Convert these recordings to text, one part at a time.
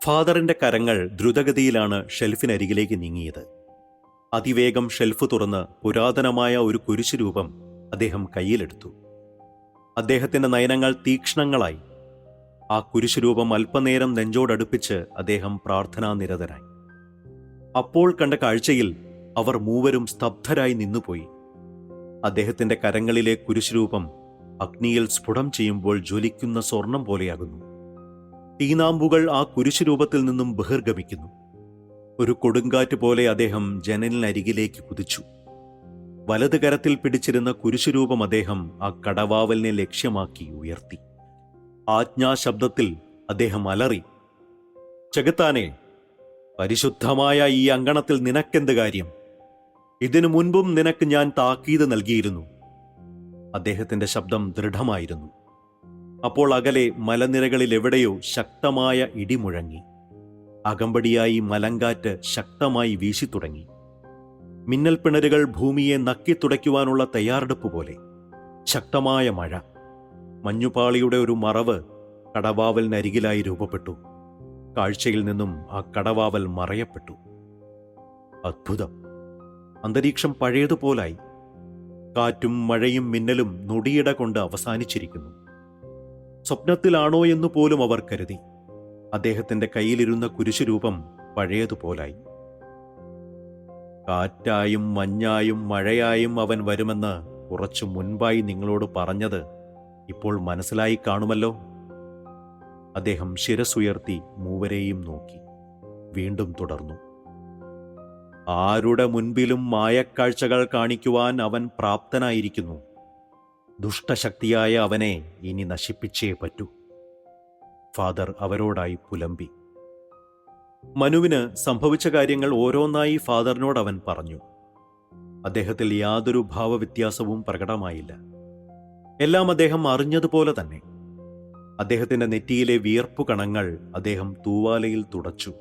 ഫാദറിന്റെ കരങ്ങൾ ദ്രുതഗതിയിലാണ് ഷെൽഫിനരികിലേക്ക് നീങ്ങിയത്. അതിവേഗം ഷെൽഫ് തുറന്ന് പുരാതനമായ ഒരു കുരിശുരൂപം അദ്ദേഹം കയ്യിലെടുത്തു. അദ്ദേഹത്തിന്റെ നയനങ്ങൾ തീക്ഷ്ണങ്ങളായി. ആ കുരിശുരൂപം അല്പനേരം നെഞ്ചോടടുപ്പിച്ച് അദ്ദേഹം പ്രാർത്ഥനാനിരതനായി. അപ്പോൾ കണ്ട കാഴ്ചയിൽ അവർ മൂവരും സ്തബ്ധരായി നിന്നുപോയി. അദ്ദേഹത്തിന്റെ കരങ്ങളിലെ കുരിശുരൂപം അഗ്നിയിൽ സ്ഫുടം ചെയ്യുമ്പോൾ ജ്വലിക്കുന്ന സ്വർണം പോലെയാകുന്നു. തീനാമ്പുകൾ ആ കുരിശുരൂപത്തിൽ നിന്നും ബഹിർഗമിക്കുന്നു. ഒരു കൊടുങ്കാറ്റ് പോലെ അദ്ദേഹം ജനലിനരികിലേക്ക് കുതിച്ചു. വലത് കരത്തിൽ പിടിച്ചിരുന്ന കുരിശുരൂപം അദ്ദേഹം ആ കടവാവലിനെ ലക്ഷ്യമാക്കി ഉയർത്തി. ആജ്ഞാശബ്ദത്തിൽ അദ്ദേഹം അലറി, ചെകുത്താനെ, പരിശുദ്ധമായ ഈ അങ്കണത്തിൽ നിനക്കെന്ത് കാര്യം? ഇതിനു മുൻപും നിനക്ക് ഞാൻ താക്കീത് നൽകിയിരുന്നു. അദ്ദേഹത്തിന്റെ ശബ്ദം ദൃഢമായിരുന്നു. അപ്പോൾ അകലെ മലനിരകളിൽ എവിടെയോ ശക്തമായ ഇടിമുഴങ്ങി. അകമ്പടിയായി മലങ്കാറ്റ് ശക്തമായി വീശിത്തുടങ്ങി. മിന്നൽപ്പിണരുകൾ ഭൂമിയെ നക്കിത്തുടയ്ക്കുവാനുള്ള തയ്യാറെടുപ്പ് പോലെ. ശക്തമായ മഴ. മഞ്ഞുപാളിയുടെ ഒരു മറവ് കടവാവലിനരികിലായി രൂപപ്പെട്ടു. കാഴ്ചയിൽ നിന്നും ആ കടവാവൽ മറയപ്പെട്ടു. അദ്ഭുതം! അന്തരീക്ഷം പഴയതുപോലായി. കാറ്റും മഴയും മിന്നലും നൊടിയിട കൊണ്ട് അവസാനിച്ചിരിക്കുന്നു. സ്വപ്നത്തിലാണോ എന്നു പോലും അവർ കരുതി. അദ്ദേഹത്തിന്റെ കയ്യിലിരുന്ന കുരിശുരൂപം പഴയതുപോലായി. കാറ്റായും മഞ്ഞായും മഴയായും അവൻ വരുമെന്ന് കുറച്ചു മുൻപായി നിങ്ങളോട് പറഞ്ഞത് ഇപ്പോൾ മനസ്സിലായി കാണുമല്ലോ. അദ്ദേഹം ശിരസുയർത്തി മൂവരെയും നോക്കി വീണ്ടും തുടർന്നു. ആരുടെ മുൻപിലും മായക്കാഴ്ചകൾ കാണിക്കുവാൻ അവൻ പ്രാപ്തനായിരിക്കുന്നു. ദുഷ്ടശക്തിയായ അവനെ ഇനി നശിപ്പിച്ചേ പറ്റൂ. ഫാദർ അവരോടായി പുലമ്പി. മനുവിന് സംഭവിച്ച കാര്യങ്ങൾ ഓരോന്നായി ഫാദറിനോട് അവൻ പറഞ്ഞു. അദ്ദേഹത്തിൽ യാതൊരു ഭാവവ്യത്യാസവും പ്രകടമായില്ല. എല്ലാം അദ്ദേഹം അറിഞ്ഞതുപോലെ തന്നെ. അദ്ദേഹത്തിന്റെ നെറ്റിയിലെ വിയർപ്പു കണങ്ങൾ അദ്ദേഹം തൂവാലയിൽ തുടച്ചു.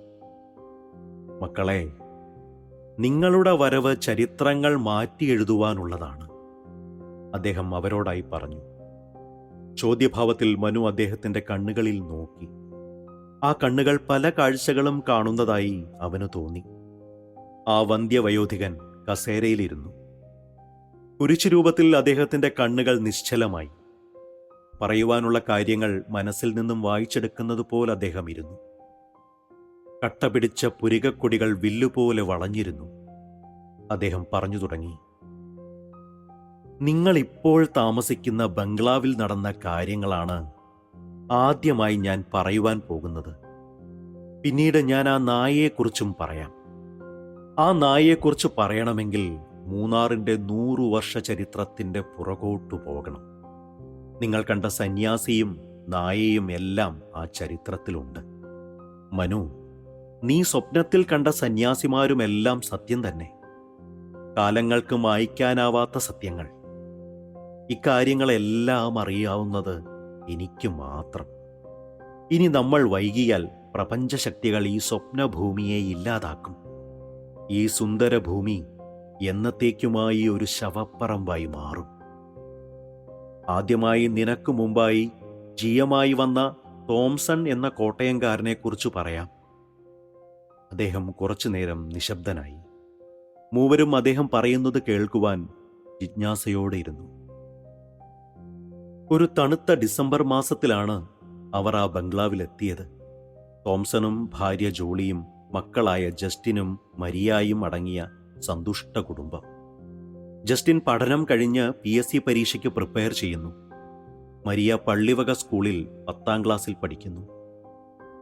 മക്കളെ, നിങ്ങളുടെ വരവ് ചരിത്രങ്ങൾ മാറ്റി എഴുതുവാനുള്ളതാണ്, അദ്ദേഹം അവരോടായി പറഞ്ഞു. ചോദ്യഭാവത്തിൽ മനു അദ്ദേഹത്തിന്റെ കണ്ണുകളിൽ നോക്കി. ആ കണ്ണുകൾ പല കാഴ്ചകളും കാണുന്നതായി അവന് തോന്നി. ആ വന്ധ്യവയോധികൻ കസേരയിലിരുന്നു. കുരിശുരൂപത്തിൽ അദ്ദേഹത്തിന്റെ കണ്ണുകൾ നിശ്ചലമായി. പറയുവാനുള്ള കാര്യങ്ങൾ മനസ്സിൽ നിന്നും വായിച്ചെടുക്കുന്നത് അദ്ദേഹം ഇരുന്നു. കട്ടപിടിച്ച പുരികക്കൊടികൾ വില്ലുപോലെ വളഞ്ഞിരുന്നു. അദ്ദേഹം പറഞ്ഞു തുടങ്ങി. നിങ്ങളിപ്പോൾ താമസിക്കുന്ന ബംഗ്ലാവിൽ നടന്ന കാര്യങ്ങളാണ് ആദ്യമായി ഞാൻ പറയുവാൻ പോകുന്നത്. പിന്നീട് ഞാൻ ആ നായയെക്കുറിച്ചും പറയാം. ആ നായയെക്കുറിച്ച് പറയണമെങ്കിൽ മൂന്നാറിന്റെ 100 വർഷ ചരിത്രത്തിന്റെ പുറകോട്ടു പോകണം. നിങ്ങൾ കണ്ട സന്യാസിയും നായയും എല്ലാം ആ ചരിത്രത്തിലുണ്ട്. മനു, നീ സ്വപ്നത്തിൽ കണ്ട സന്യാസിമാരുമെല്ലാം സത്യം തന്നെ. കാലങ്ങൾക്ക് മായ്ക്കാനാവാത്ത സത്യങ്ങൾ. ഇക്കാര്യങ്ങളെല്ലാം അറിയാവുന്നത് എനിക്ക് മാത്രം. ഇനി നമ്മൾ വൈകിയാൽ പ്രപഞ്ചശക്തികൾ ഈ സ്വപ്നഭൂമിയെ ഇല്ലാതാക്കും. ഈ സുന്ദരഭൂമി എന്നത്തേക്കുമായി ഒരു ശവപ്പറമ്പായി മാറും. ആദ്യമായി നിനക്ക് മുമ്പായി ജിയമായി വന്ന തോംസൺ എന്ന കോട്ടയംകാരനെക്കുറിച്ച് പറയാം. അദ്ദേഹം കുറച്ചുനേരം നിശബ്ദനായി. മൂവരും അദ്ദേഹം പറയുന്നത് കേൾക്കുവാൻ ജിജ്ഞാസയോടെ ഇരുന്നു. ഒരു തണുത്ത ഡിസംബർ മാസത്തിലാണ് അവർ ആ ബംഗ്ലാവിലെത്തിയത്. തോംസണും ഭാര്യ ജോളിയും മക്കളായ ജസ്റ്റിനും മരിയായും അടങ്ങിയ സന്തുഷ്ട കുടുംബം. ജസ്റ്റിൻ പഠനം കഴിഞ്ഞ് PSC പരീക്ഷയ്ക്ക് പ്രിപ്പയർ ചെയ്യുന്നു. മരിയ പള്ളിവക സ്കൂളിൽ 10ാം ക്ലാസ്സിൽ പഠിക്കുന്നു.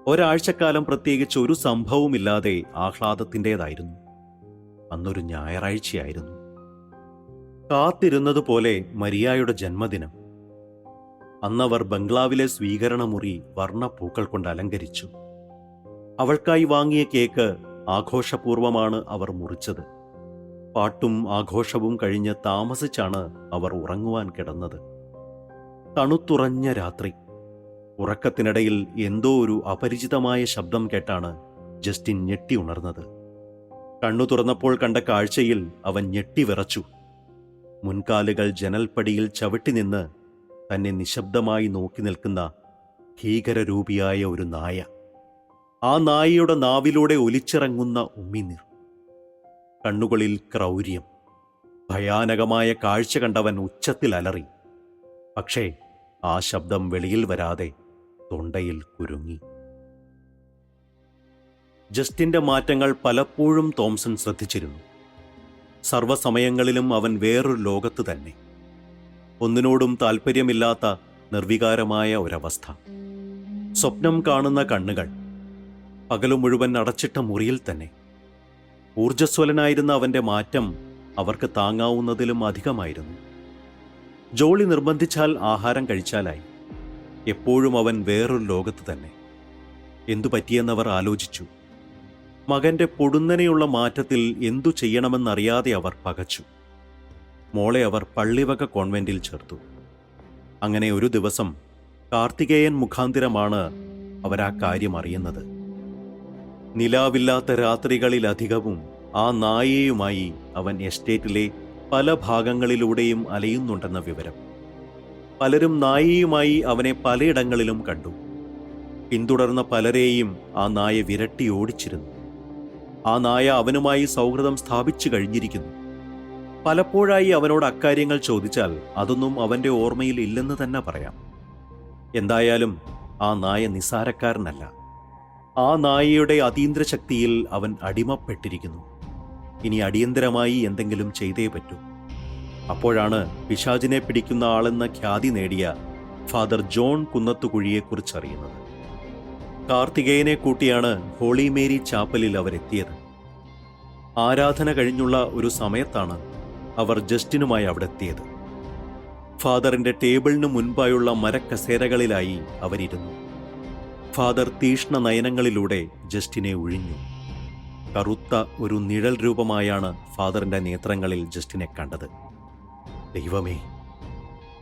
ഒരാഴ്ചക്കാലം പ്രത്യേകിച്ച് ഒരു സംഭവമില്ലാതെ ആഹ്ലാദത്തിൻ്റെതായിരുന്നു. അന്നൊരു ഞായറാഴ്ചയായിരുന്നു. കാത്തിരുന്നതുപോലെ മരിയായുടെ ജന്മദിനം. അന്നവർ ബംഗ്ലാവിലെ സ്വീകരണമുറി വർണ്ണപ്പൂക്കൾ കൊണ്ട് അലങ്കരിച്ചു. അവൾക്കായി വാങ്ങിയ കേക്ക് ആഘോഷപൂർവമാണ് അവർ മുറിച്ചത്. പാട്ടും ആഘോഷവും കഴിഞ്ഞ് താമസിച്ചാണ് അവർ ഉറങ്ങുവാൻ കിടന്നത്. തണുത്തുറഞ്ഞ രാത്രി. ഉറക്കത്തിനിടയിൽ എന്തോ ഒരു അപരിചിതമായ ശബ്ദം കേട്ടാണ് ജസ്റ്റിൻ ഞെട്ടി ഉണർന്നത്. കണ്ണു തുറന്നപ്പോൾ കണ്ട കാഴ്ചയിൽ അവൻ ഞെട്ടിവിറച്ചു. മുൻകാലുകൾ ജനൽപ്പടിയിൽ ചവിട്ടി നിന്ന് തന്നെ നിശബ്ദമായി നോക്കി നിൽക്കുന്ന ഭീകരരൂപിയായ ഒരു നായ. ആ നായയുടെ നാവിലൂടെ ഒലിച്ചിറങ്ങുന്ന ഉമ്മിനീർ. കണ്ണുകളിൽ ക്രൗര്യം. ഭയാനകമായ കാഴ്ച കണ്ടവൻ ഉച്ചത്തിൽ അലറി. പക്ഷേ ആ ശബ്ദം വെളിയിൽ വരാതെ തൊണ്ടയിൽ കുരുങ്ങി. ജസ്റ്റിന്റെ മാറ്റങ്ങൾ പലപ്പോഴും തോംസൺ ശ്രദ്ധിച്ചിരുന്നു. സർവ്വസമയങ്ങളിലും അവൻ വേറൊരു ലോകത്ത് തന്നെ. ഒന്നിനോടും താല്പര്യമില്ലാത്ത നിർവികാരമായ ഒരവസ്ഥ. സ്വപ്നം കാണുന്ന കണ്ണുകൾ. പകലു മുഴുവൻ അടച്ചിട്ട മുറിയിൽ തന്നെ. ഊർജ്ജസ്വലനായിരുന്ന അവന്റെ മാറ്റം അവർക്ക് താങ്ങാവുന്നതിലും അധികമായിരുന്നു. ജോളി നിർബന്ധിച്ചാൽ ആഹാരം കഴിച്ചാലായി. എപ്പോഴും അവൻ വേറൊരു ലോകത്ത് തന്നെ. എന്തു പറ്റിയെന്നവർ ആലോചിച്ചു. മകന്റെ പൊടുന്നനെയുള്ള മാറ്റത്തിൽ എന്തു ചെയ്യണമെന്നറിയാതെ അവർ പകച്ചു. മോളെ അവർ പള്ളിവക കോൺവെന്റിൽ ചേർത്തു. അങ്ങനെ ഒരു ദിവസം കാർത്തികേയൻ മുഖാന്തിരമാണ് അവരാ കാര്യം അറിയുന്നത്. നിലാവില്ലാത്ത രാത്രികളിലധികവും ആ നായയുമായി അവൻ എസ്റ്റേറ്റിലെ പല ഭാഗങ്ങളിലൂടെയും അലയുന്നുണ്ടെന്ന വിവരം. പലരും നായയുമായി അവനെ പലയിടങ്ങളിലും കണ്ടു. പിന്തുടർന്ന പലരെയും ആ നായ വിരട്ടി ഓടിച്ചിരുന്നു. ആ നായ അവനുമായി സൗഹൃദം സ്ഥാപിച്ചു കഴിഞ്ഞിരിക്കുന്നു. പലപ്പോഴായി അവനോട് അക്കാര്യങ്ങൾ ചോദിച്ചാൽ അതൊന്നും അവന്റെ ഓർമ്മയിൽ ഇല്ലെന്ന് തന്നെ പറയാം. എന്തായാലും ആ നായ നിസ്സാരക്കാരനല്ല. ആ നായയുടെ അതീന്ദ്ര ശക്തിയിൽ അവൻ അടിമപ്പെട്ടിരിക്കുന്നു. ഇനി അടിയന്തരമായി എന്തെങ്കിലും ചെയ്തേ പറ്റൂ. അപ്പോഴാണ് പിശാചിനെ പിടിക്കുന്ന ആളെന്ന ഖ്യാതി നേടിയ ഫാദർ ജോൺ കുന്നത്തുകുഴിയെക്കുറിച്ചറിയുന്നത്. കാർത്തികേയനെ കൂട്ടിയാണ് ഹോളി മേരി ചാപ്പലിൽ അവരെത്തിയത്. ആരാധന കഴിഞ്ഞുള്ള ഒരു സമയത്താണ് അവർ ജസ്റ്റിനുമായി അവിടെ എത്തിയത്. ഫാദറിന്റെ ടേബിളിന് മുൻപായുള്ള മരക്കസേരകളിലായി അവരിരുന്നു. ഫാദർ തീഷ്ണ നയനങ്ങളിലൂടെ ജസ്റ്റിനെ ഒഴിഞ്ഞു. കറുത്ത ഒരു നിഴൽ രൂപമായാണ് ഫാദറിന്റെ നേത്രങ്ങളിൽ ജസ്റ്റിനെ കണ്ടത്. ദൈവമേ,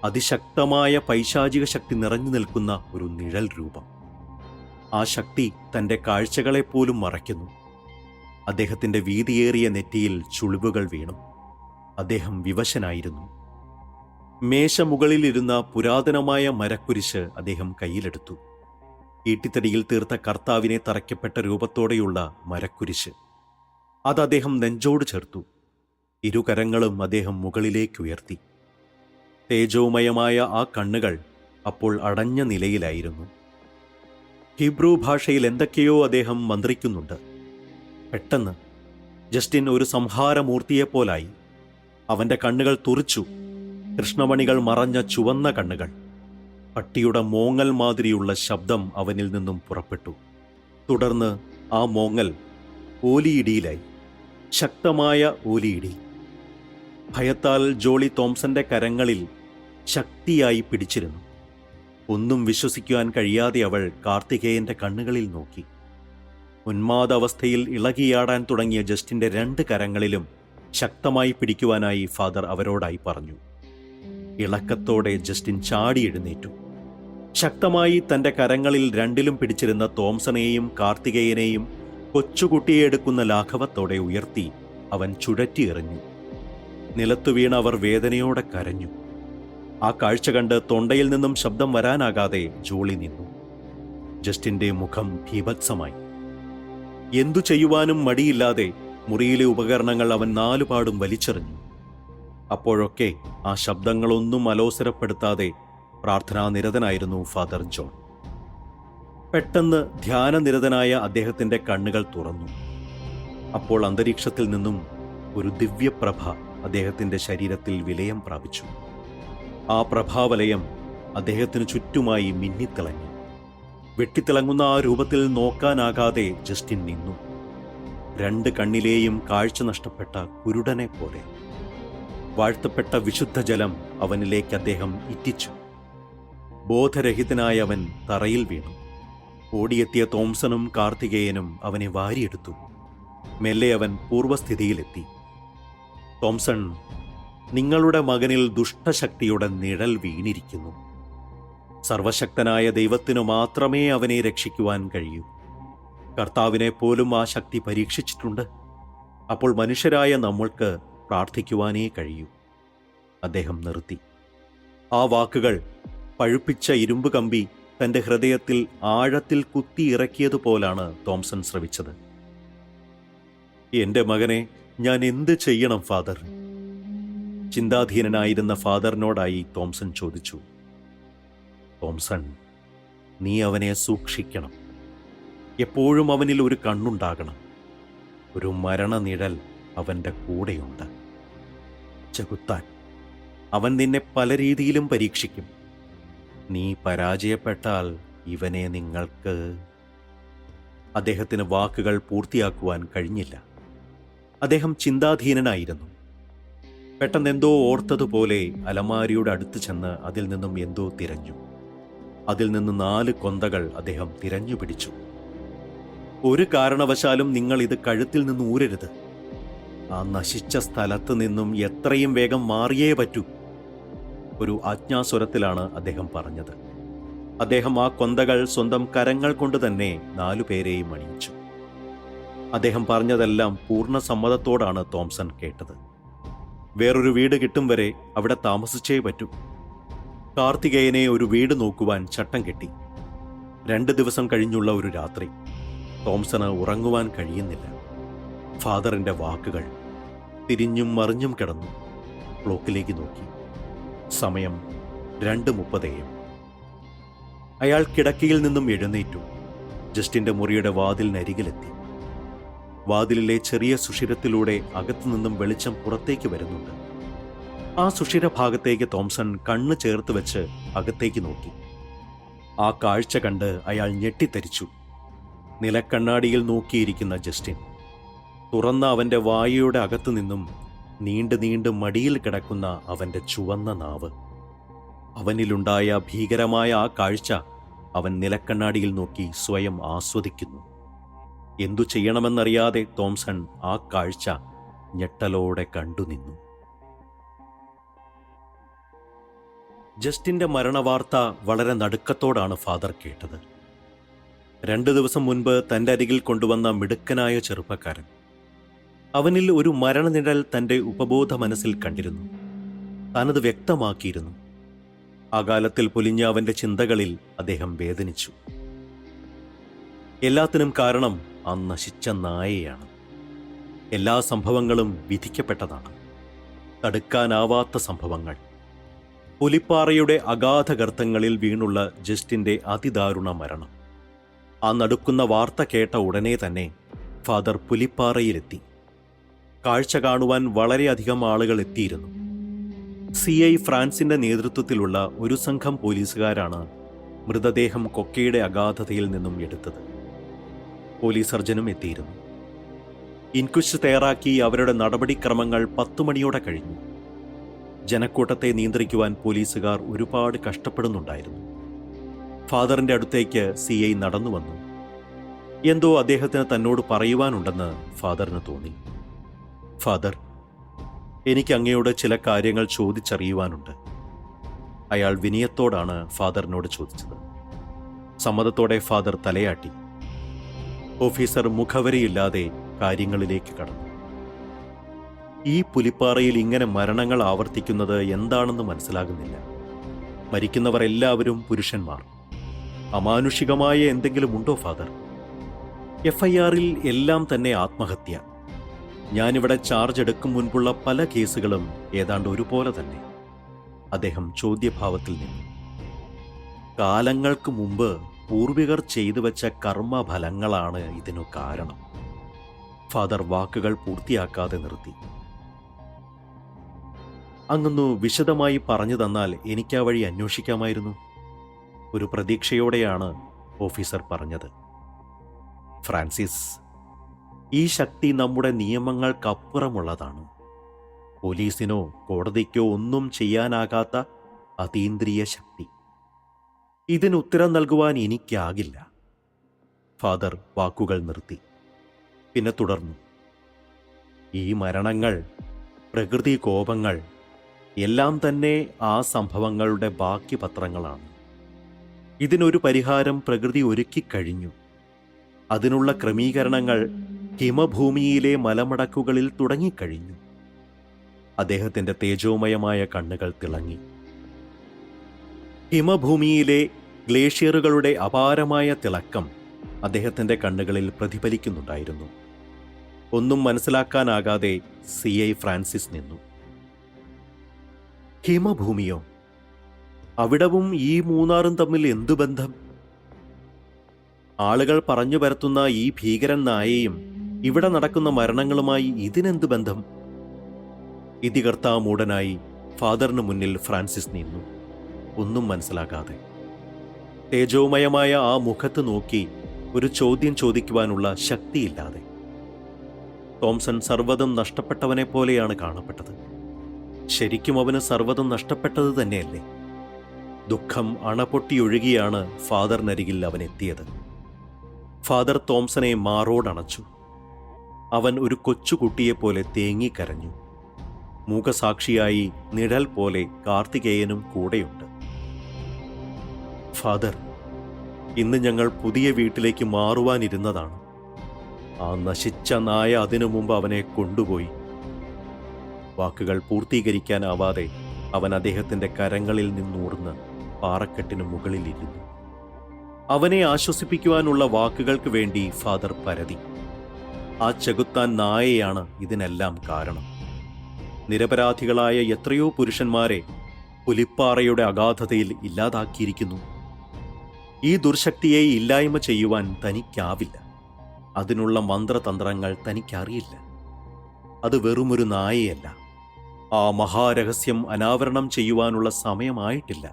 അതിശക്തമായ പൈശാചിക ശക്തി നിറഞ്ഞു നിൽക്കുന്ന ഒരു നിഴൽ രൂപം. ആ ശക്തി തൻ്റെ കാഴ്ചകളെപ്പോലും മറയ്ക്കുന്നു. അദ്ദേഹത്തിൻ്റെ വീതിയേറിയ നെറ്റിയിൽ ചുളിവുകൾ വീണു. അദ്ദേഹം വിവശനായിരുന്നു. മേശ മുകളിലിരുന്ന പുരാതനമായ മരക്കുരിശ് അദ്ദേഹം കയ്യിലെടുത്തു. ഈട്ടിത്തടിയിൽ തീർത്ത കർത്താവിനെ തറയ്ക്കപ്പെട്ട രൂപത്തോടെയുള്ള മരക്കുരിശ്. അത് അദ്ദേഹം നെഞ്ചോട് ചേർത്തു. ഇരുകരങ്ങളും അദ്ദേഹം മുകളിലേക്കുയർത്തി. തേജോമയമായ ആ കണ്ണുകൾ അപ്പോൾ അടഞ്ഞ നിലയിലായിരുന്നു. ഹീബ്രു ഭാഷയിൽ എന്തൊക്കെയോ അദ്ദേഹം മന്ത്രിക്കുന്നുണ്ട്. പെട്ടെന്ന് ജസ്റ്റിൻ ഒരു സംഹാരമൂർത്തിയെപ്പോലായി. അവന്റെ കണ്ണുകൾ തുറിച്ചു. കൃഷ്ണമണികൾ മറഞ്ഞ ചുവന്ന കണ്ണുകൾ. പട്ടിയുടെ മോങ്ങൽ മാതിരിയുള്ള ശബ്ദം അവനിൽ നിന്നും പുറപ്പെട്ടു. തുടർന്ന് ആ മോങ്ങൽ ഓലിയിടിയിലായി. ശക്തമായ ഓലിയിടി. ഭയത്താൽ ജോളി തോംസന്റെ കരങ്ങളിൽ ശക്തിയായി പിടിച്ചിരുന്നു. ഒന്നും വിശ്വസിക്കുവാൻ കഴിയാതെ അവൾ കാർത്തികേയന്റെ കണ്ണുകളിൽ നോക്കി. ഉന്മാദാവസ്ഥയിൽ ഇളകിയാടാൻ തുടങ്ങിയ ജസ്റ്റിന്റെ 2 കരങ്ങളിലും ശക്തമായി പിടിക്കുവാനായി ഫാദർ അവരോടായി പറഞ്ഞു. ഇളക്കത്തോടെ ജസ്റ്റിൻ ചാടി എഴുന്നേറ്റു. ശക്തമായി തന്റെ കരങ്ങളിൽ 2ലും പിടിച്ചിരുന്ന തോംസണെയും കാർത്തികേയനെയും കൊച്ചുകുട്ടിയെ എടുക്കുന്ന ലാഘവത്തോടെ ഉയർത്തി അവൻ ചുഴറ്റിയെറിഞ്ഞു. നിലത്തു വീണ അവർ വേദനയോടെ കരഞ്ഞു. ആ കാഴ്ച കണ്ട് തൊണ്ടയിൽ നിന്നും ശബ്ദം വരാനാകാതെ ജോളി നിന്നു. ജസ്റ്റിന്റെ മുഖം ഭീഭത്സമായി. എന്തു ചെയ്യുവാനും മടിയില്ലാതെ മുറിയിലെ ഉപകരണങ്ങൾ അവൻ 4 പാടും വലിച്ചെറിഞ്ഞു. അപ്പോഴൊക്കെ ആ ശബ്ദങ്ങളൊന്നും അലോസരപ്പെടുത്താതെ പ്രാർത്ഥനാനിരതനായിരുന്നു ഫാദർ ജോൺ. പെട്ടെന്ന് ധ്യാനനിരതനായ അദ്ദേഹത്തിന്റെ കണ്ണുകൾ തുറന്നു. അപ്പോൾ അന്തരീക്ഷത്തിൽ നിന്നും ഒരു ദിവ്യപ്രഭ അദ്ദേഹത്തിന്റെ ശരീരത്തിൽ വിലയം പ്രാപിച്ചു. ആ പ്രഭാവലയം അദ്ദേഹത്തിനു ചുറ്റുമായി മിന്നിത്തിളങ്ങി. വെട്ടിത്തിളങ്ങുന്ന ആ രൂപത്തിൽ നോക്കാനാകാതെ ജസ്റ്റിൻ നിന്നു. 2 കണ്ണിലെയും കാഴ്ച നഷ്ടപ്പെട്ട കുരുടനെ പോലെ. വാഴ്ത്തപ്പെട്ട വിശുദ്ധ ജലം അവനിലേക്ക് അദ്ദേഹം ഇറ്റിച്ചു. ബോധരഹിതനായ അവൻ തറയിൽ വീണു. ഓടിയെത്തിയ തോംസണും കാർത്തികേയനും അവനെ വാരിയെടുത്തു. മെല്ലെ അവൻ പൂർവ്വസ്ഥിതിയിലെത്തി. തോംസൺ, നിങ്ങളുടെ മകനിൽ ദുഷ്ടശക്തിയുടെ നിഴൽ വീണിരിക്കുന്നു. സർവശക്തനായ ദൈവത്തിനു മാത്രമേ അവനെ രക്ഷിക്കുവാൻ കഴിയൂ. കർത്താവിനെ പോലും ആ ശക്തി പരീക്ഷിച്ചിട്ടുണ്ട്. അപ്പോൾ മനുഷ്യരായ നമ്മൾക്ക് പ്രാർത്ഥിക്കുവാനേ കഴിയൂ. അദ്ദേഹം നിർത്തി. ആ വാക്കുകൾ പഴുപ്പിച്ച ഇരുമ്പ് കമ്പി തൻ്റെ ഹൃദയത്തിൽ ആഴത്തിൽ കുത്തിയിറക്കിയതുപോലാണ് തോംസൺ ശ്രവിച്ചത്. എൻ്റെ മകനെ ഞാൻ എന്ത് ചെയ്യണം ഫാദർ? ചിന്താധീനനായിരുന്ന ഫാദറിനോടായി തോംസൺ ചോദിച്ചു. തോംസൺ, നീ അവനെ സൂക്ഷിക്കണം. എപ്പോഴും അവനിൽ ഒരു കണ്ണുണ്ടാകണം. ഒരു മരണനിഴൽ അവൻ്റെ കൂടെയുണ്ട്. ചെകുത്താൻ, അവൻ നിന്നെ പല രീതിയിലും പരീക്ഷിക്കും. നീ പരാജയപ്പെട്ടാൽ ഇവനെ നിങ്ങൾക്ക്... അദ്ദേഹത്തിന് വാക്കുകൾ പൂർത്തിയാക്കുവാൻ കഴിഞ്ഞില്ല. അദ്ദേഹം ചിന്താധീനനായിരുന്നു. പെട്ടെന്നെന്തോ ഓർത്തതുപോലെ അലമാരിയുടെ അടുത്ത് ചെന്ന് അതിൽ നിന്നും എന്തോ തിരഞ്ഞു. അതിൽ നിന്ന് 4 കൊന്തകൾ അദ്ദേഹം തിരഞ്ഞു പിടിച്ചു. ഒരു കാരണവശാലും നിങ്ങൾ ഇത് കഴുത്തിൽ നിന്ന് ഊരരുത്. ആ നശിച്ച സ്ഥലത്ത് നിന്നും എത്രയും വേഗം മാറിയേ പറ്റൂ. ഒരു ആജ്ഞാസ്വരത്തിലാണ് അദ്ദേഹം പറഞ്ഞത്. അദ്ദേഹം ആ കൊന്തകൾ സ്വന്തം കരങ്ങൾ കൊണ്ട് തന്നെ 4 പേരെയും അണിയിച്ചു. അദ്ദേഹം പറഞ്ഞതെല്ലാം പൂർണ്ണ സമ്മതത്തോടാണ് തോംസൺ കേട്ടത്. വേറൊരു വീട് കിട്ടും വരെ അവിടെ താമസിച്ചേ പറ്റൂ. കാർത്തികേയനെ ഒരു വീട് നോക്കുവാൻ ചട്ടം കെട്ടി. 2 ദിവസം കഴിഞ്ഞുള്ള ഒരു രാത്രി തോംസണ് ഉറങ്ങുവാൻ കഴിയുന്നില്ല. ഫാദറിന്റെ വാക്കുകൾ. തിരിഞ്ഞും മറിഞ്ഞും കിടന്നു. ക്ലോക്കിലേക്ക് നോക്കി. സമയം 2:30 AM. അയാൾ കിടക്കയിൽ നിന്നും എഴുന്നേറ്റു. ജസ്റ്റിന്റെ മുറിയുടെ വാതിലിനരികിലെത്തി. വാതിലിലെ ചെറിയ സുഷിരത്തിലൂടെ അകത്തുനിന്നും വെളിച്ചം പുറത്തേക്ക് വരുന്നുണ്ട്. ആ സുഷിര ഭാഗത്തേക്ക് തോംസൺ കണ്ണ് ചേർത്ത് വെച്ച് അകത്തേക്ക് നോക്കി. ആ കാഴ്ച കണ്ട് അയാൾ ഞെട്ടിത്തരിച്ചു. നിലക്കണ്ണാടിയിൽ നോക്കിയിരിക്കുന്ന ജസ്റ്റിൻ. തുറന്ന അവന്റെ വായയുടെ അകത്തുനിന്നും നീണ്ടു മടിയിൽ കിടക്കുന്ന അവന്റെ ചുവന്ന നാവ്. അവനിലുണ്ടായ ഭീകരമായ ആ കാഴ്ച അവൻ നിലക്കണ്ണാടിയിൽ നോക്കി സ്വയം ആസ്വദിക്കുന്നു. എന്തു ചെയ്യണമെന്നറിയാതെ തോംസൺ ആ കാഴ്ച ഞെട്ടലോടെ കണ്ടുനിന്നു. ജസ്റ്റിന്റെ മരണവാർത്ത വളരെ നടുക്കത്തോടാണ് ഫാദർ കേട്ടത്. 2 ദിവസം മുൻപ് തന്റെ അരികിൽ കൊണ്ടുവന്ന മിടുക്കനായ ചെറുപ്പക്കാരൻ. അവനിൽ ഒരു മരണനിഴൽ തന്റെ ഉപബോധ മനസ്സിൽ കണ്ടിരുന്നു. താനത് വ്യക്തമാക്കിയിരുന്നു. ആ കാലത്തിൽ പൊലിഞ്ഞ അവന്റെ ചിന്തകളിൽ അദ്ദേഹം വേദനിച്ചു. എല്ലാത്തിനും കാരണം ആ നശിച്ച നായയാണ്. എല്ലാ സംഭവങ്ങളും വിധിക്കപ്പെട്ടതാണ്. തടുക്കാനാവാത്ത സംഭവങ്ങൾ. പുലിപ്പാറയുടെ അഗാധ ഗർത്തങ്ങളിൽ വീണുള്ള ജസ്റ്റിന്റെ അതിദാരുണ മരണം. ആ നടുക്കുന്ന വാർത്ത കേട്ട ഉടനെ തന്നെ ഫാദർ പുലിപ്പാറയിലെത്തി. കാഴ്ച കാണുവാൻ വളരെയധികം ആളുകൾ എത്തിയിരുന്നു. CI ഫ്രാൻസിന്റെ നേതൃത്വത്തിലുള്ള ഒരു സംഘം പോലീസുകാരാണ് മൃതദേഹം കൊക്കയുടെ അഗാധതയിൽ നിന്നും എടുത്തത്. പോലീസ് സർജനും എത്തിയിരുന്നു. ഇൻക്വസ്റ്റ് തയ്യാറാക്കി അവരുടെ നടപടിക്രമങ്ങൾ 10 മണിയോടെ കഴിഞ്ഞു. ജനക്കൂട്ടത്തെ നിയന്ത്രിക്കുവാൻ പോലീസുകാർ ഒരുപാട് കഷ്ടപ്പെടുന്നുണ്ടായിരുന്നു. ഫാദറിന്റെ അടുത്തേക്ക് CI നടന്നു വന്നു. എന്തോ അദ്ദേഹത്തിന് തന്നോട് പറയുവാനുണ്ടെന്ന് ഫാദറിന് തോന്നി. ഫാദർ, എനിക്ക് അങ്ങയോട് ചില കാര്യങ്ങൾ ചോദിച്ചറിയുവാനുണ്ട്. അയാൾ വിനയത്തോടാണ് ഫാദറിനോട് ചോദിച്ചത്. സമ്മതത്തോടെ ഫാദർ തലയാട്ടി. ഓഫീസർ മുഖവരിയില്ലാതെ കാര്യങ്ങളിലേക്ക് കടന്നു. ഈ പുലിപ്പാറയിൽ ഇങ്ങനെ മരണങ്ങൾ ആവർത്തിക്കുന്നത് എന്താണെന്ന് മനസ്സിലാകുന്നില്ല. മരിക്കുന്നവർ എല്ലാവരും പുരുഷന്മാർ. അമാനുഷികമായ എന്തെങ്കിലും ഉണ്ടോ ഫാദർ? FIR-ൽ എല്ലാം തന്നെ ആത്മഹത്യ. ഞാനിവിടെ ചാർജ് എടുക്കും മുൻപുള്ള പല കേസുകളും ഏതാണ്ട് ഒരുപോലെ തന്നെ. അദ്ദേഹം ചോദ്യഭാവത്തിൽ നിന്നു. കാലങ്ങൾക്ക് മുമ്പ് പൂർവികർ ചെയ്തു വെച്ച കർമ്മഫലങ്ങളാണ് ഇതിനു കാരണം. ഫാദർ വാക്കുകൾ പൂർത്തിയാക്കാതെ നിർത്തി. അങ്ങൊന്നു വിശദമായി പറഞ്ഞു തന്നാൽ എനിക്ക് ആ വഴി അന്വേഷിക്കാമായിരുന്നു. ഒരു പ്രതീക്ഷയോടെയാണ് ഓഫീസർ പറഞ്ഞത്. ഫ്രാൻസിസ്, ഈ ശക്തി നമ്മുടെ നിയമങ്ങൾക്കപ്പുറമുള്ളതാണ്. പോലീസിനോ കോടതിക്കോ ഒന്നും ചെയ്യാനാകാത്ത അതീന്ദ്രിയ ശക്തി. ഇതിന് ഉത്തരം നൽകുവാൻ എനിക്കാകില്ല. ഫാദർ വാക്കുകൾ നിർത്തി. പിന്നെ തുടർന്നു. ഈ മരണങ്ങൾ, പ്രകൃതി കോപങ്ങൾ എല്ലാം തന്നെ ആ സംഭവങ്ങളുടെ ബാക്കി പത്രങ്ങളാണ്. ഇതിനൊരു പരിഹാരം പ്രകൃതി ഒരുക്കിക്കഴിഞ്ഞു. അതിനുള്ള ക്രമീകരണങ്ങൾ ഹിമഭൂമിയിലെ മലമടക്കുകളിൽ തുടങ്ങിക്കഴിഞ്ഞു. അദ്ദേഹത്തിന്റെ തേജോമയമായ കണ്ണുകൾ തിളങ്ങി. ഹിമഭൂമിയിലെ ഗ്ലേഷ്യറുകളുടെ അപാരമായ തിളക്കം അദ്ദേഹത്തിൻ്റെ കണ്ണുകളിൽ പ്രതിഫലിക്കുന്നുണ്ടായിരുന്നു. ഒന്നും മനസ്സിലാക്കാനാകാതെ CI ഫ്രാൻസിസ് നിന്നു. ഹിമഭൂമിയോ? അവിടവും ഈ മൂന്നാറും തമ്മിൽ എന്തു ബന്ധം? ആളുകൾ പറഞ്ഞു പരത്തുന്ന ഈ ഭീകരൻ നായയും ഇവിടെ നടക്കുന്ന മരണങ്ങളുമായി ഇതിനെന്ത് ബന്ധം? ഇതികർത്താമൂഢനായി ഫാദറിന് മുന്നിൽ ഫ്രാൻസിസ് നിന്നു, ഒന്നും മനസ്സിലാകാതെ. തേജോമയമായ ആ മുഖത്ത് നോക്കി ഒരു ചോദ്യം ചോദിക്കുവാനുള്ള ശക്തിയില്ലാതെ. തോംസൺ സർവ്വതും നഷ്ടപ്പെട്ടവനെ പോലെയാണ് കാണപ്പെട്ടത്. ശരിക്കും അവന് സർവ്വതും നഷ്ടപ്പെട്ടത് തന്നെയല്ലേ? ദുഃഖം അണപൊട്ടിയൊഴുകിയാണ് ഫാദറിനരികിൽ അവൻ എത്തിയത്. ഫാദർ തോംസനെ മാറോടണച്ചു. അവൻ ഒരു കൊച്ചുകുട്ടിയെപ്പോലെ തേങ്ങിക്കരഞ്ഞു. മൂകസാക്ഷിയായി നിഴൽ പോലെ കാർത്തികേയനും കൂടെയുണ്ട്. ഫാദർ, ഇന്ന് ഞങ്ങൾ പുതിയ വീട്ടിലേക്ക് മാറുവാനിരുന്നതാണ്. ആ നശിച്ച നായ അതിനു മുമ്പ് അവനെ കൊണ്ടുപോയി. വാക്കുകൾ പൂർത്തീകരിക്കാനാവാതെ അവൻ അദ്ദേഹത്തിൻ്റെ കരങ്ങളിൽ നിന്നൂർന്ന് പാറക്കെട്ടിന് മുകളിലിരുന്നു. അവനെ ആശ്വസിപ്പിക്കുവാനുള്ള വാക്കുകൾക്ക് വേണ്ടി ഫാദർ പരതി. ആ ചെകുത്താൻ നായയാണ് ഇതിനെല്ലാം കാരണം. നിരപരാധികളായ എത്രയോ പുരുഷന്മാരെ പുലിപ്പാറയുടെ അഗാധതയിൽ ഇല്ലാതാക്കിയിരിക്കുന്നു. ഈ ദുർശക്തിയെ ഇല്ലായ്മ ചെയ്യുവാൻ തനിക്കാവില്ല. അതിനുള്ള മന്ത്രതന്ത്രങ്ങൾ തനിക്കറിയില്ല. അത് വെറുമൊരു നായയല്ല. ആ മഹാരഹസ്യം അനാവരണം ചെയ്യുവാനുള്ള സമയമായിട്ടില്ല.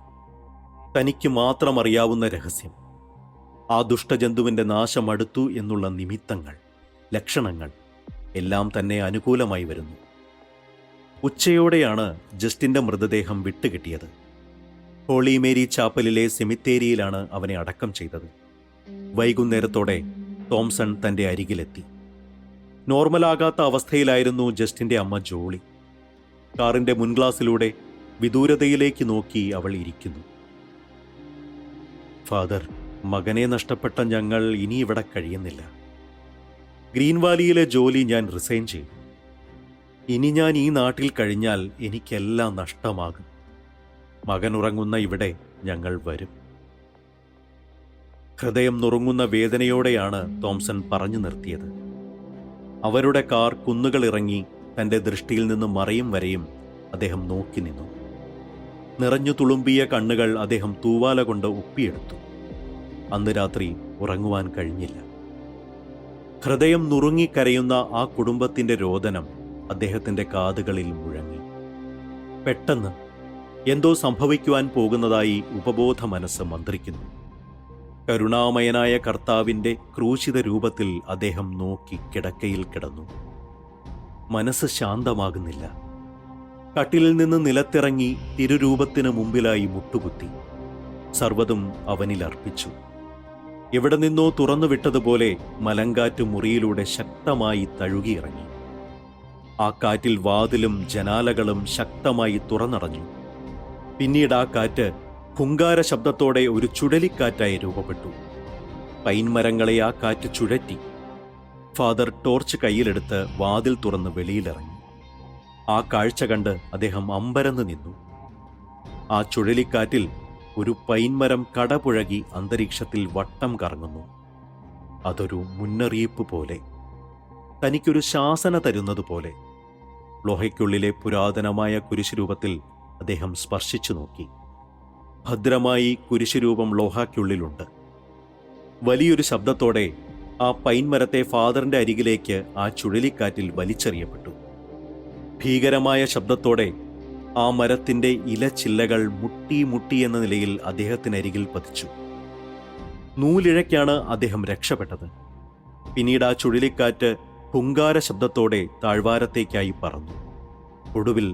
തനിക്ക് മാത്രം അറിയാവുന്ന രഹസ്യം. ആ ദുഷ്ടജന്തുവിൻ്റെ നാശം അടുത്തു എന്നുള്ള നിമിത്തങ്ങൾ, ലക്ഷണങ്ങൾ എല്ലാം തന്നെ അനുകൂലമായി വരുന്നു. ഉച്ചയോടെയാണ് ജസ്റ്റിൻ്റെ മൃതദേഹം വിട്ടുകിട്ടിയത്. ഹോളി മേരി ചാപ്പലിലെ സെമിത്തേരിയിലാണ് അവനെ അടക്കം ചെയ്തത്. വൈകുന്നേരത്തോടെ തോംസൺ തൻ്റെ അരികിലെത്തി. നോർമലാകാത്ത അവസ്ഥയിലായിരുന്നു ജസ്റ്റിൻ്റെ അമ്മ ജോളി. കാറിൻ്റെ മുൻഗ്ലാസിലൂടെ വിദൂരതയിലേക്ക് നോക്കി അവൾ ഇരിക്കുന്നു. ഫാദർ, മകനെ നഷ്ടപ്പെട്ട ഞങ്ങൾ ഇനി ഇവിടെ കഴിയുന്നില്ല. ഗ്രീൻ വാലിയിലെ ജോലി ഞാൻ റിസൈൻ ചെയ്തു. ഇനി ഞാൻ ഈ നാട്ടിൽ കഴിഞ്ഞാൽ എനിക്കെല്ലാം നഷ്ടമാകും. മകൻ ഉറങ്ങുന്ന ഇവിടെ ഞങ്ങൾ വരും. ഹൃദയം നുറുങ്ങുന്ന വേദനയോടെയാണ് തോംസൺ പറഞ്ഞു നിർത്തിയത്. അവരുടെ കാർ കുന്നുകളിറങ്ങി തൻ്റെ ദൃഷ്ടിയിൽ നിന്ന് മറയും വരെയും അദ്ദേഹം നോക്കി നിന്നു. നിറഞ്ഞു തുളുമ്പിയ കണ്ണുകൾ അദ്ദേഹം തൂവാല കൊണ്ട് ഒപ്പിയെടുത്തു. അന്ന് രാത്രി ഉറങ്ങുവാൻ കഴിഞ്ഞില്ല. ഹൃദയം നുറുങ്ങിക്കരയുന്ന ആ കുടുംബത്തിൻ്റെ രോദനം അദ്ദേഹത്തിൻ്റെ കാതുകളിൽ മുഴങ്ങി. പെട്ടെന്ന് എന്തോ സംഭവിക്കുവാൻ പോകുന്നതായി ഉപബോധ മനസ്സ് മന്ത്രിക്കുന്നു. കരുണാമയനായ കർത്താവിൻ്റെ ക്രൂശിത രൂപത്തിൽ അദ്ദേഹം നോക്കി കിടക്കയിൽ കിടന്നു. മനസ്സ് ശാന്തമാകുന്നില്ല. കട്ടിലിൽ നിന്ന് നിലത്തിറങ്ങി തിരുരൂപത്തിന് മുമ്പിലായി മുട്ടുകുത്തി സർവ്വതും അവനിൽ അർപ്പിച്ചു. എവിടെ നിന്നോ തുറന്നുവിട്ടതുപോലെ മലങ്കാറ്റ് മുറിയിലൂടെ ശക്തമായി തഴുകിയിറങ്ങി. ആ കാറ്റിൽ വാതിലും ജനാലകളും ശക്തമായി തുറന്നടഞ്ഞു. പിന്നീട് ആ കാറ്റ് ഹുങ്കാര ശബ്ദത്തോടെ ഒരു ചുഴലിക്കാറ്റായി രൂപപ്പെട്ടു. പൈൻമരങ്ങളെ ആ കാറ്റ് ചുഴറ്റി. ഫാദർ ടോർച്ച് കയ്യിലെടുത്ത് വാതിൽ തുറന്ന് വെളിയിലിറങ്ങി. ആ കാഴ്ച കണ്ട് അദ്ദേഹം അമ്പരന്ന് നിന്നു. ആ ചുഴലിക്കാറ്റിൽ ഒരു പൈൻമരം കടപുഴകി അന്തരീക്ഷത്തിൽ വട്ടം കറങ്ങുന്നു. അതൊരു മുന്നറിയിപ്പ് പോലെ, തനിക്കൊരു ശാസന തരുന്നതുപോലെ. ലോഹയ്ക്കുള്ളിലെ പുരാതനമായ കുരിശുരൂപത്തിൽ അദ്ദേഹം സ്പർശിച്ചു നോക്കി. ഭദ്രമായി കുരിശുരൂപം ലോഹയ്ക്കുള്ളിലുണ്ട്. വലിയൊരു ശബ്ദത്തോടെ ആ പൈൻമരത്തെ ഫാദറിന്റെ അരികിലേക്ക് ആ ചുഴലിക്കാറ്റിൽ വലിച്ചെറിയപ്പെട്ടു. ഭീകരമായ ശബ്ദത്തോടെ ആ മരത്തിന്റെ ഇലച്ചില്ലകൾ മുട്ടി മുട്ടി എന്ന നിലയിൽ അദ്ദേഹത്തിനരികിൽ പതിച്ചു. നൂലിഴയ്ക്കാണ് അദ്ദേഹം രക്ഷപ്പെട്ടത്. പിന്നീട് ആ ചുഴലിക്കാറ്റ് ഹുങ്കാര ശബ്ദത്തോടെ താഴ്വാരത്തേക്കായി പറന്നു. ഒടുവിൽ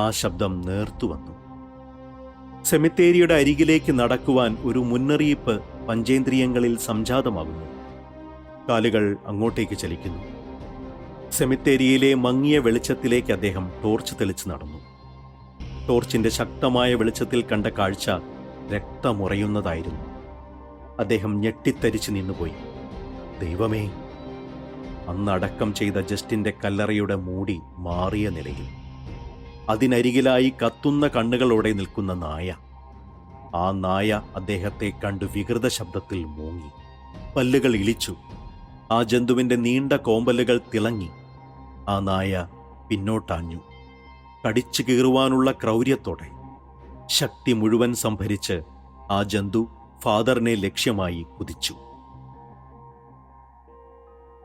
ആ ശബ്ദം നേർത്തുവന്നു. സെമിത്തേരിയുടെ അരികിലേക്ക് നടക്കുവാൻ ഒരു മുന്നറിയിപ്പ് പഞ്ചേന്ദ്രിയങ്ങളിൽ സംജാതമാകുന്നു. കാലുകൾ അങ്ങോട്ടേക്ക് ചലിക്കുന്നു. സെമിത്തേരിയിലെ മങ്ങിയ വെളിച്ചത്തിലേക്ക് അദ്ദേഹം ടോർച്ച് തെളിച്ച് നടന്നു. ടോർച്ചിന്റെ ശക്തമായ വെളിച്ചത്തിൽ കണ്ട കാഴ്ച രക്തമുറയുന്നതായിരുന്നു. അദ്ദേഹം ഞെട്ടിത്തരിച്ചു നിന്നുപോയി. ദൈവമേ! അന്നടക്കം ചെയ്ത ജസ്റ്റിന്റെ കല്ലറയുടെ മൂടി മാറിയ നിലയിൽ അതിനരികിലായി കത്തുന്ന കണ്ണുകളോടെ നിൽക്കുന്ന നായ. ആ നായ അദ്ദേഹത്തെ കണ്ടു വികൃത ശബ്ദത്തിൽ മൂങ്ങി. പല്ലുകൾ ഇളിച്ചു. ആ ജന്തുവിൻ്റെ നീണ്ട കോമ്പലുകൾ തിളങ്ങി. ആ നായ പിന്നോട്ടാഞ്ഞു. കടിച്ചു കീറുവാനുള്ള ക്രൗര്യത്തോടെ ശക്തി മുഴുവൻ സംഭരിച്ച് ആ ജന്തു ഫാദറിനെ ലക്ഷ്യമായി കുതിച്ചു.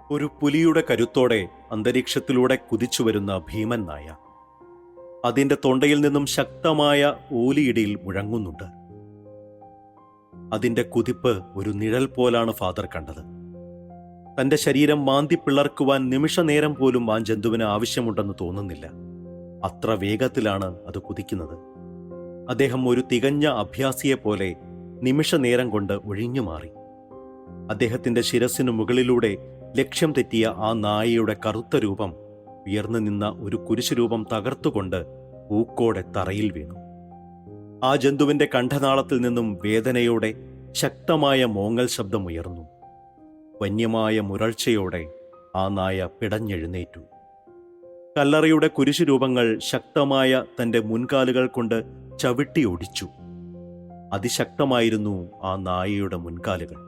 ഒരു പുലിയുടെ കരുത്തോടെ അന്തരീക്ഷത്തിലൂടെ കുതിച്ചുവരുന്ന ഭീമൻ നായ. അതിൻ്റെ തൊണ്ടയിൽ നിന്നും ശക്തമായ ഓലിയിടിയിൽ മുഴങ്ങുന്നുണ്ട്. അതിൻ്റെ കുതിപ്പ് ഒരു നിഴൽ പോലാണ് ഫാദർ കണ്ടത്. തൻ്റെ ശരീരം മാന്തി പിളർക്കുവാൻ നിമിഷനേരം പോലും ആ ജന്തുവിന് ആവശ്യമുണ്ടെന്ന് തോന്നുന്നില്ല. അത്ര വേഗത്തിലാണ് അത് കുതിക്കുന്നത്. അദ്ദേഹം ഒരു തികഞ്ഞ അഭ്യാസിയെപ്പോലെ നിമിഷനേരം കൊണ്ട് ഒഴിഞ്ഞു മാറി. അദ്ദേഹത്തിൻ്റെ ശിരസിനു മുകളിലൂടെ ലക്ഷ്യം തെറ്റിയ ആ നായയുടെ കറുത്ത രൂപം ഉയർന്നു നിന്ന ഒരു കുരിശുരൂപം തകർത്തുകൊണ്ട് ഊക്കോടെ തറയിൽ വീണു. ആ ജന്തുവിൻ്റെ കണ്ഠനാളത്തിൽ നിന്നും വേദനയോടെ ശക്തമായ മോങ്ങൽ ശബ്ദമുയർന്നു. വന്യമായ മുരൾച്ചയോടെ ആ നായ പിടഞ്ഞെഴുന്നേറ്റു. കല്ലറയുടെ കുരിശുരൂപങ്ങൾ ശക്തമായ തൻ്റെ മുൻകാലുകൾ കൊണ്ട് ചവിട്ടി ഒടിച്ചു. അതിശക്തമായിരുന്നു ആ നായയുടെ മുൻകാലുകൾ.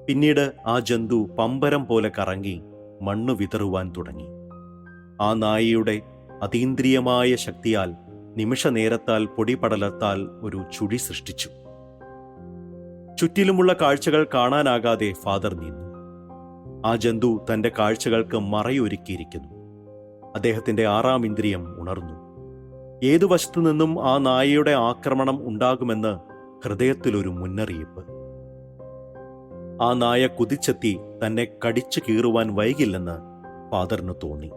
പിന്നീട് ആ ജന്തു പമ്പരം പോലെ കറങ്ങി മണ്ണു വിതറുവാൻ തുടങ്ങി. ആ നായയുടെ അതീന്ദ്രിയമായ ശക്തിയാൽ നിമിഷനേരത്താൽ പൊടിപടലത്താൽ ഒരു ചുഴി സൃഷ്ടിച്ചു. ചുറ്റിലുമുള്ള കാഴ്ചകൾ കാണാനാകാതെ ഫാദർ നീന്നു. ആ ജന്തു തൻ്റെ കാഴ്ചകൾക്ക് മറയൊരുക്കിയിരിക്കുന്നു. അദ്ദേഹത്തിൻ്റെ 6-ാം ഇന്ദ്രിയം ഉണർന്നു. ഏതു വശത്തു നിന്നും ആ നായയുടെ ആക്രമണം ഉണ്ടാകുമെന്ന് ഹൃദയത്തിലൊരു മുന്നറിയിപ്പ്. ആ നായ കുതിച്ചെത്തി തന്നെ കടിച്ചു കീറുവാൻ വൈകില്ലെന്ന് ഫാദറിന് തോന്നി.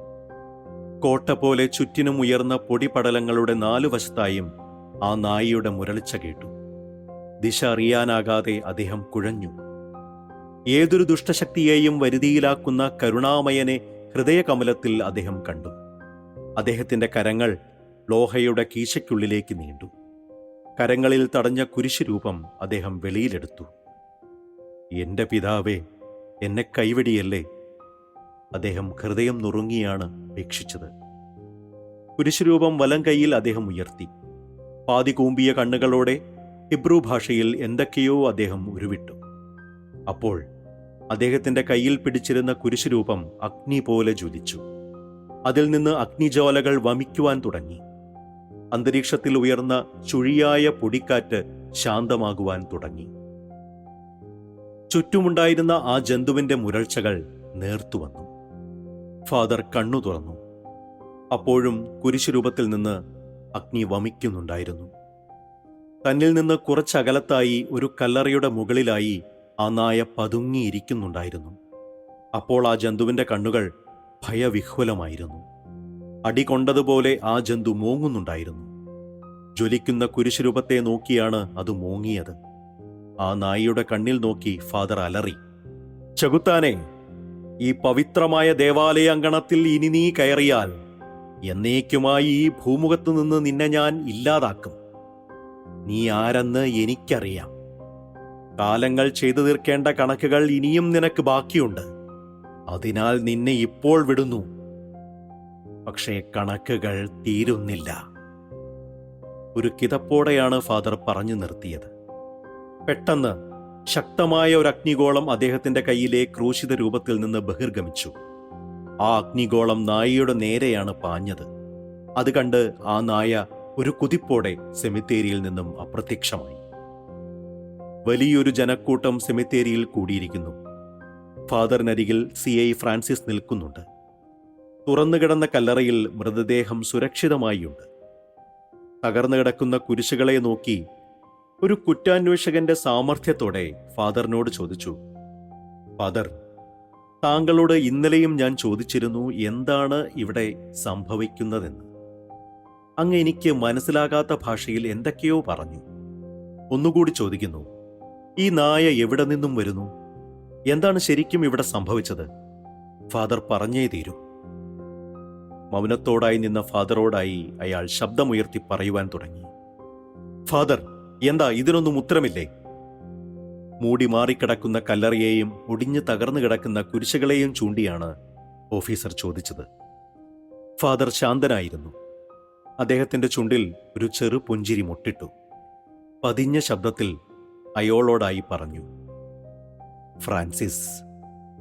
കോട്ട പോലെ ചുറ്റിനും ഉയർന്ന പൊടിപടലങ്ങളുടെ 4 വശത്തായും ആ നായയുടെ മുരളിച്ച കേട്ടു. ദിശ അറിയാനാകാതെ അദ്ദേഹം കുഴഞ്ഞു. ഏതൊരു ദുഷ്ടശക്തിയെയും വരുതിയിലാക്കുന്ന കരുണാമയനെ ഹൃദയകമലത്തിൽ അദ്ദേഹം കണ്ടു. അദ്ദേഹത്തിൻ്റെ കരങ്ങൾ ലോഹയുടെ കീശയ്ക്കുള്ളിലേക്ക് നീണ്ടു. കരങ്ങളിൽ തടഞ്ഞ കുരിശുരൂപം അദ്ദേഹം വെളിയിലെടുത്തു. എൻ്റെ പിതാവേ, എന്നെ കൈവെടിയല്ലേ, അദ്ദേഹം ഹൃദയം നുറുങ്ങിയാണ് അപേക്ഷിച്ചത്. കുരിശുരൂപം വലം കൈയിൽ അദ്ദേഹം ഉയർത്തി. പാതി കൂമ്പിയ കണ്ണുകളോടെ ഹിബ്രു ഭാഷയിൽ എന്തൊക്കെയോ അദ്ദേഹം ഉരുവിട്ടു. അപ്പോൾ അദ്ദേഹത്തിൻ്റെ കയ്യിൽ പിടിച്ചിരുന്ന കുരിശുരൂപം അഗ്നി പോലെ ജ്വലിച്ചു. അതിൽ നിന്ന് അഗ്നിജ്വാലകൾ വമിക്കുവാൻ തുടങ്ങി. അന്തരീക്ഷത്തിൽ ഉയർന്ന ചുഴിയായ പൊടിക്കാറ്റ് ശാന്തമാകുവാൻ തുടങ്ങി. ചുറ്റുമുണ്ടായിരുന്ന ആ ജന്തുവിൻ്റെ മുരൾച്ചകൾ നേർത്തുവന്നു. ഫാദർ കണ്ണു തുറന്നു. അപ്പോഴും കുരിശുരൂപത്തിൽ നിന്ന് അഗ്നി വമിക്കുന്നുണ്ടായിരുന്നു. തന്നിൽ നിന്ന് കുറച്ചകലത്തായി ഒരു കല്ലറയുടെ മുകളിലായി ആ നായ പതുങ്ങിയിരിക്കുന്നുണ്ടായിരുന്നു. അപ്പോൾ ആ ജന്തുവിൻ്റെ കണ്ണുകൾ ഭയവിഹ്വലമായിരുന്നു. അടികൊണ്ടതുപോലെ ആ ജന്തു മോങ്ങുന്നുണ്ടായിരുന്നു. ജ്വലിക്കുന്ന കുരിശുരൂപത്തെ നോക്കിയാണ് അത് മോങ്ങിയത്. ആ നായയുടെ കണ്ണിൽ നോക്കി ഫാദർ അലറി, "ചെകുത്താനെ, ഈ പവിത്രമായ ദേവാലയാങ്കണത്തിൽ ഇനി നീ കയറിയാൽ എന്നേക്കുമായി ഈ ഭൂമുഖത്തു നിന്ന് നിന്നെ ഞാൻ ഇല്ലാതാക്കും. നീ ആരെന്ന് എനിക്കറിയാം. കാലങ്ങൾ ചെയ്തു തീർക്കേണ്ട കണക്കുകൾ ഇനിയും നിനക്ക് ബാക്കിയുണ്ട്. അതിനാൽ നിന്നെ ഇപ്പോൾ വിടുന്നു. പക്ഷേ കണക്കുകൾ തീരുന്നില്ല." ഒരു കിതപ്പോടെയാണ് ഫാദർ പറഞ്ഞു നിർത്തിയത്. പെട്ടെന്ന് ശക്തമായ ഒരു അഗ്നിഗോളം അദ്ദേഹത്തിന്റെ കയ്യിലെ ക്രൂശിത രൂപത്തിൽ നിന്ന് ബഹിർഗമിച്ചു. ആ അഗ്നിഗോളം നായയുടെ നേരെയാണ് പാഞ്ഞത്. അത് കണ്ട് ആ നായ ഒരു കുതിപ്പോടെ സെമിത്തേരിയിൽ നിന്നും അപ്രത്യക്ഷമായി. വലിയൊരു ജനക്കൂട്ടം സെമിത്തേരിയിൽ കൂടിയിരിക്കുന്നു. ഫാദറിനരികിൽ CI ഫ്രാൻസിസ് നിൽക്കുന്നുണ്ട്. തുറന്നുകിടന്ന കല്ലറയിൽ മൃതദേഹം സുരക്ഷിതമായിയുണ്ട്. തകർന്നു കിടക്കുന്ന കുരിശുകളെ നോക്കി ഒരു കുറ്റാന്വേഷകന്റെ സാമർഥ്യത്തോടെ ഫാദറിനോട് ചോദിച്ചു, "ഫാദർ, താങ്കളോട് ഇന്നലെയും ഞാൻ ചോദിച്ചിരുന്നു എന്താണ് ഇവിടെ സംഭവിക്കുന്നതെന്ന്. അങ്ങ് എനിക്ക് മനസ്സിലാകാത്ത ഭാഷയിൽ എന്തൊക്കെയോ പറഞ്ഞു. ഒന്നുകൂടി ചോദിക്കുന്നു, ഈ നായ എവിടെ നിന്നും വരുന്നു? എന്താണ് ശരിക്കും ഇവിടെ സംഭവിച്ചത്? ഫാദർ പറഞ്ഞേ തീരൂ." മൗനത്തോടായി നിന്ന ഫാദറോടായി അയാൾ ശബ്ദമുയർത്തി പറയുവാൻ തുടങ്ങി, "ഫാദർ, എന്താ ഇതിനൊന്നും ഉത്തരമില്ലേ?" മൂടി മാറിക്കിടക്കുന്ന കല്ലറയെയും ഒടിഞ്ഞു തകർന്നു കിടക്കുന്ന കുരിശുകളെയും ചൂണ്ടിയാണ് ഓഫീസർ ചോദിച്ചത്. ഫാദർ ശാന്തനായിരുന്നു. അദ്ദേഹത്തിന്റെ ചുണ്ടിൽ ഒരു ചെറു പുഞ്ചിരി മുട്ടിട്ടു. പതിഞ്ഞ ശബ്ദത്തിൽ അയാളോടായി പറഞ്ഞു. ഫ്രാൻസിസ്,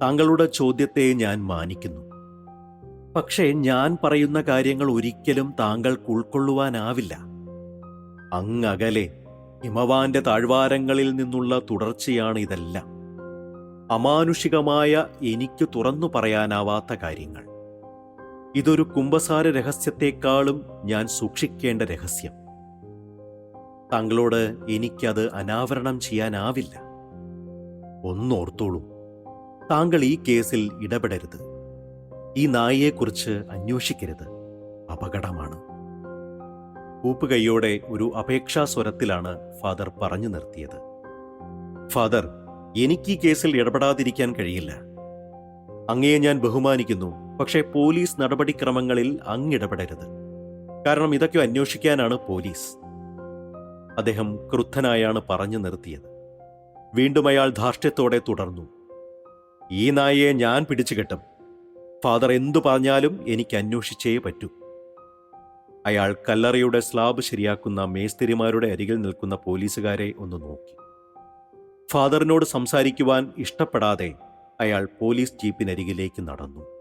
താങ്കളുടെ ചോദ്യത്തെ ഞാൻ മാനിക്കുന്നു. പക്ഷേ ഞാൻ പറയുന്ന കാര്യങ്ങൾ ഒരിക്കലും താങ്കൾക്ക് ഉൾക്കൊള്ളുവാനാവില്ല. അങ്ങകലെ ഹിമവാന്റെ താഴ്വാരങ്ങളിൽ നിന്നുള്ള തുടർച്ചയാണ് ഇതെല്ലാം. അമാനുഷികമായ എനിക്ക് തുറന്നു പറയാനാവാത്ത കാര്യങ്ങൾ. ഇതൊരു കുമ്പസാര രഹസ്യത്തെക്കാളും ഞാൻ സൂക്ഷിക്കേണ്ട രഹസ്യം. താങ്കളോട് എനിക്കത് അനാവരണം ചെയ്യാനാവില്ല. ഒന്നോർത്തോളൂ, താങ്കൾ ഈ കേസിൽ ഇടപെടരുത്. ഈ നായയെക്കുറിച്ച് അന്വേഷിക്കരുത്. അപകടമാണ്. കൂപ്പുകൈയോടെ ഒരു അപേക്ഷാസ്വരത്തിലാണ് ഫാദർ പറഞ്ഞു നിർത്തിയത്. ഫാദർ, എനിക്ക് ഈ കേസിൽ ഇടപെടാതിരിക്കാൻ കഴിയില്ല. അങ്ങയെ ഞാൻ ബഹുമാനിക്കുന്നു. പക്ഷേ പോലീസ് നടപടിക്രമങ്ങളിൽ അങ്ങിടപെടരുത്. കാരണം ഇതൊക്കെ അന്വേഷിക്കാനാണ് പോലീസ്. അദ്ദേഹം ക്രുദ്ധനായാണ് പറഞ്ഞു നിർത്തിയത്. വീണ്ടും അയാൾ ധാർഷ്ട്യത്തോടെ തുടർന്നു. ഈ നായയെ ഞാൻ പിടിച്ചുകെട്ടും. ഫാദർ എന്തു പറഞ്ഞാലും എനിക്ക് അന്വേഷിച്ചേ പറ്റൂ. അയാൾ കല്ലറയുടെ സ്ലാബ് ശരിയാക്കുന്ന മേസ്തിരിമാരുടെ അരികിൽ നിൽക്കുന്ന പോലീസുകാരെ ഒന്ന് നോക്കി. ഫാദറിനോട് സംസാരിക്കുവാൻ ഇഷ്ടപ്പെടാതെ അയാൾ പോലീസ് ജീപ്പിനരികിലേക്ക് നടന്നു.